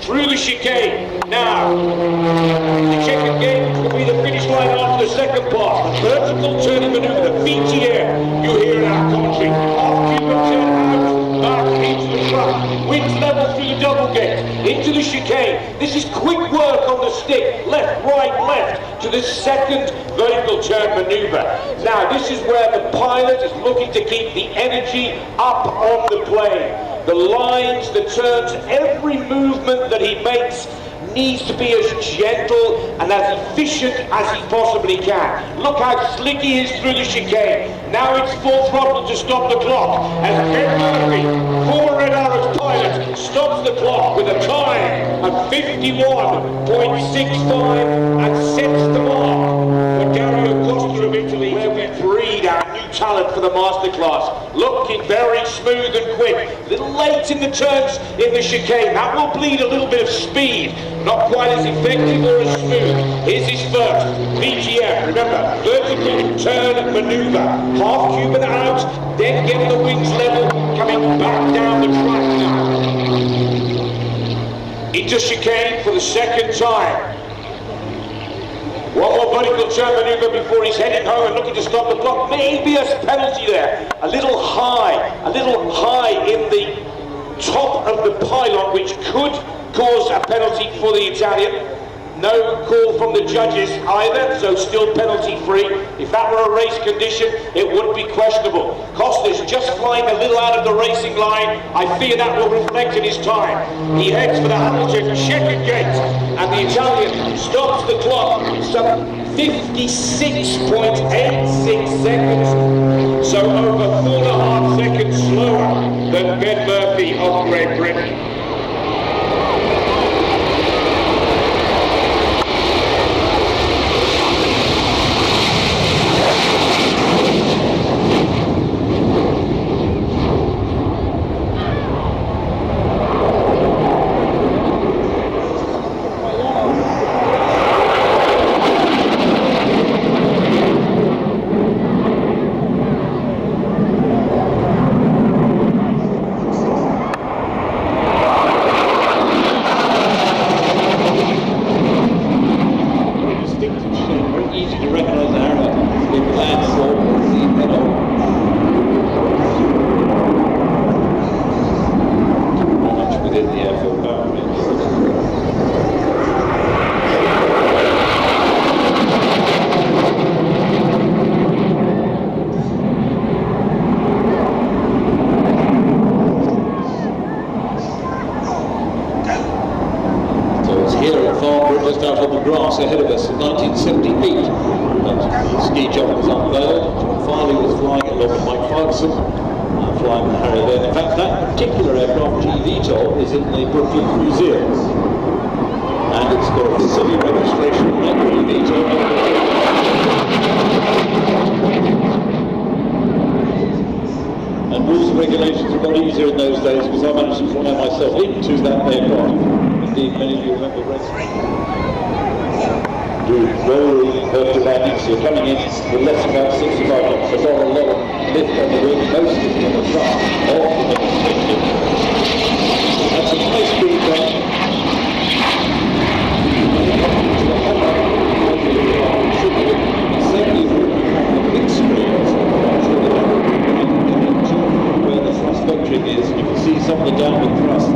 Through the chicane. Now, the check again will be the finish line after the second part. The vertical turning maneuver, the VTM, you hear in our commentary. Half-Cuban turn out, back into the track. Winds level through the double gate, into the chicane. This is quick work on the stick, left, right, left, to the second vertical turn maneuver. Now, this is where the pilot is looking to keep the energy up on the plane. The lines, the turns, every movement that he makes needs to be as gentle and as efficient as he possibly can. Look how slick he is through the chicane. Now it's full throttle to stop the clock as Ben Murphy, former Red Arrows pilot, stops the clock with a time of 51.65 and sets the mark for Dario Costa of Italy, where we breed our new talent for the masterclass. Looking very smooth and quick. A little late in the turns in the chicane. That will bleed a little bit of speed. Not quite as effective or as smooth. Here's his first. VTM, remember, vertical turn maneuver. Half Cuban out, then getting the wings level, coming back down the track now. Into chicane for the second time. One more vertical turn maneuver before he's heading home and looking to stop the clock. Maybe a penalty there. A little high in the top of the pylon, which could cause a penalty for the Italian. No call from the judges either, so still penalty free. If that were a race condition, it would be questionable. Costa's just flying a little out of the racing line. I fear that will reflect in his time. He heads for the Hamilton checkered gate, and the Italian stops the clock some 56.86 seconds, so over 4.5 seconds slower than Ben Murphy of Great Britain. Farnborough just out on the grass ahead of us in 1978. Ski jump was unveiled. John Farley was flying it along with Mike Ferguson, flying the Harrier then. In fact, that particular aircraft, AV8, is in the Brooklyn Museum. And it's got a facility registration on that AV8. And rules and regulations were a lot easier in those days because I managed to fly myself into that aircraft. Indeed, many of you remember racing. Roll vertical landing, so you're coming in with less than about 65 knots. There's not a lot of lift on the wing, most of it on the front of the demonstration. That's a high speed drop. Certainly for the big screens, where the thrust vectoring is, you can see some of the downward thrust.